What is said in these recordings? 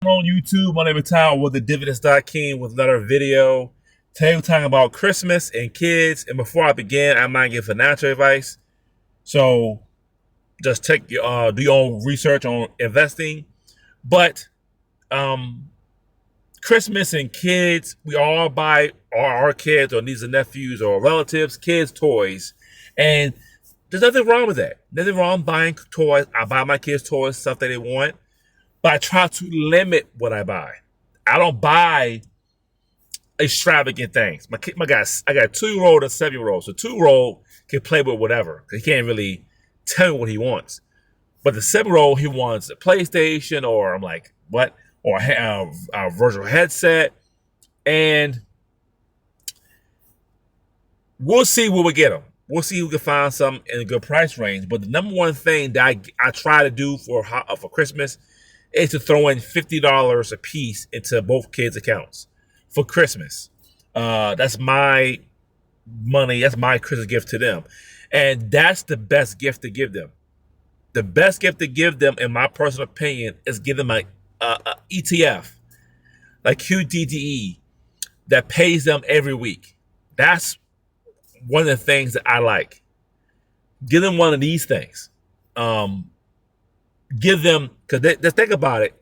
On YouTube. My name is Tyler with the Dividends King with another video. Today we're talking about Christmas and kids. And before I begin, I might give financial advice. So just take your do your own research on investing. But Christmas and kids, we all buy our kids or nieces and nephews or relatives, kids toys. And there's nothing wrong with that. Nothing wrong buying toys. I buy my kids toys, stuff that they want. But I try to limit what I buy. I don't buy extravagant things. My guys, I got a 2-year-old and a 7-year-old. So 2-year-old can play with whatever. He can't really tell me what he wants. But the 7-year-old, he wants a PlayStation, or I'm like, what? Or a virtual headset. And we'll see where we get them. We'll see if we can find some in a good price range. But the number one thing that I try to do for Christmas is to throw in $50 a piece into both kids' accounts for Christmas. That's my money. That's my Christmas gift to them. And that's the best gift to give them. The best gift to give them, in my personal opinion, is give them a ETF, like QDDE, that pays them every week. That's one of the things that I like. Give them one of these things. Give them, because just think about it.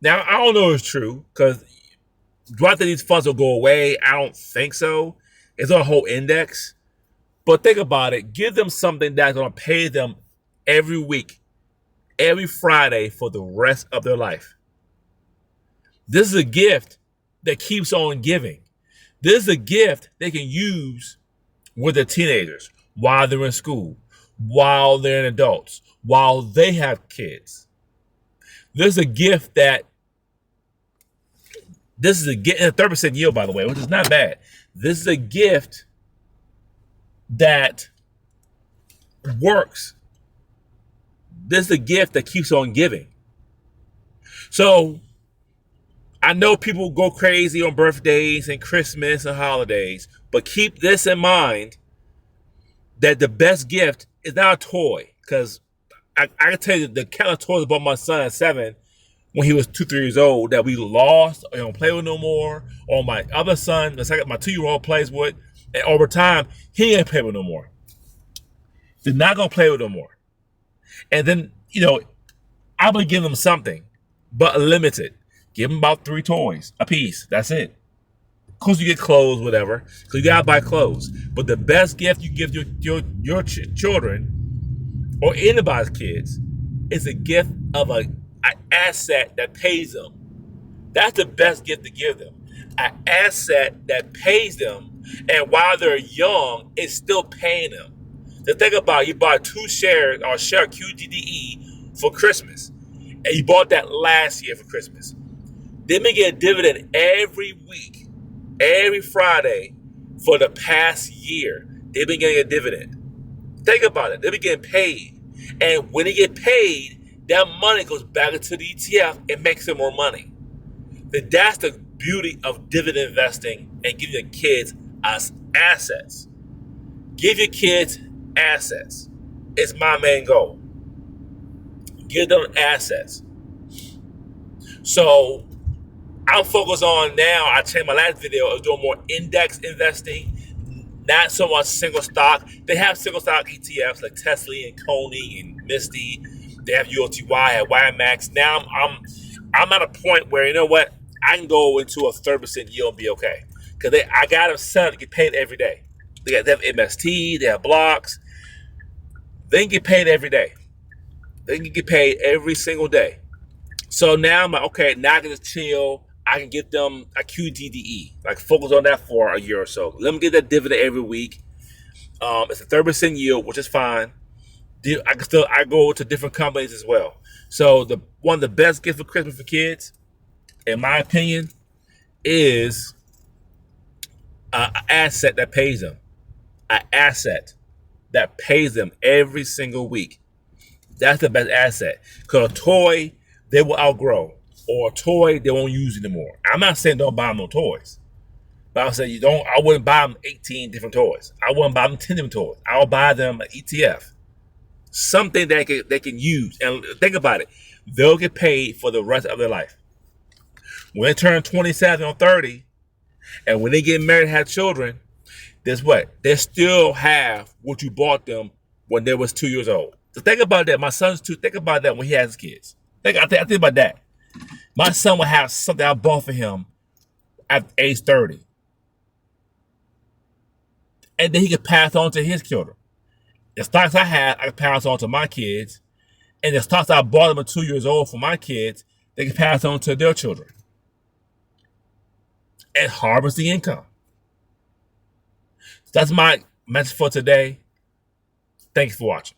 Now, I don't know if it's true, because do I think these funds will go away? I don't think so. It's on a whole index. But think about it. Give them something that's going to pay them every week, every Friday for the rest of their life. This is a gift that keeps on giving. This is a gift they can use with their teenagers while they're in school, while they're adults, while they have kids. This is a gift this is a 30% yield, by the way, which is not bad. This is a gift that works. This is a gift that keeps on giving. So I know people go crazy on birthdays and Christmas and holidays, but keep this in mind, that the best gift is not a toy. Because I can tell you the kind of toys I bought my son at 7 when he was 2, 3 years old that we lost or don't play with no more, or my other son, the second my 2-year-old plays with, and over time he ain't play with no more. They're not gonna play with no more. And then, I'm gonna give them something, but limited. Give them about 3 toys a piece. That's it. Of course, you get clothes, whatever. So you gotta buy clothes. But the best gift you give your children or anybody's kids is a gift of an asset that pays them. That's the best gift to give them. An asset that pays them, and while they're young, it's still paying them. To think about, you bought 2 shares or share QDDE for Christmas, and you bought that last year for Christmas. They may get a dividend every week, every Friday for the past year. They've been getting a dividend. Think about it. They've been getting paid. And when they get paid, that money goes back into the ETF and makes them more money. That's the beauty of dividend investing and giving your kids as assets. Give your kids assets. It's my main goal. Give them assets. So I'm focused on now, I changed my last video, of doing more index investing, not so much single stock. They have single stock ETFs like Tesla and Coney and Misty. They have UOTY at YMAX. Now I'm at a point where, you know what, I can go into a 30% yield and be okay. Because I got them set up to get paid every day. They have MST, they have blocks. They can get paid every day. They can get paid every single day. So now I'm like, okay, now I can just chill. I can get them a QDDE, like focus on that for a year or so. Let them get that dividend every week. It's a 30% yield, which is fine. I go to different companies as well. So one of the best gifts for Christmas for kids, in my opinion, is an asset that pays them. An asset that pays them every single week. That's the best asset. Because a toy, they will outgrow. Or a toy they won't use anymore. I'm not saying don't buy them no toys. But I'm saying I wouldn't buy them 18 different toys. I wouldn't buy them 10 different toys. I'll buy them an ETF. Something that they can use. And think about it. They'll get paid for the rest of their life. When they turn 27 or 30, and when they get married and have children, guess what? They still have what you bought them when they was 2 years old. So think about that. My son's 2. Think about that when he has kids. I think about that. My son will have something I bought for him at age 30. And then he can pass on to his children. The stocks I had, I can pass on to my kids. And the stocks I bought them at 2 years old for my kids, they can pass on to their children. And harvest the income. So that's my message for today. Thanks for watching.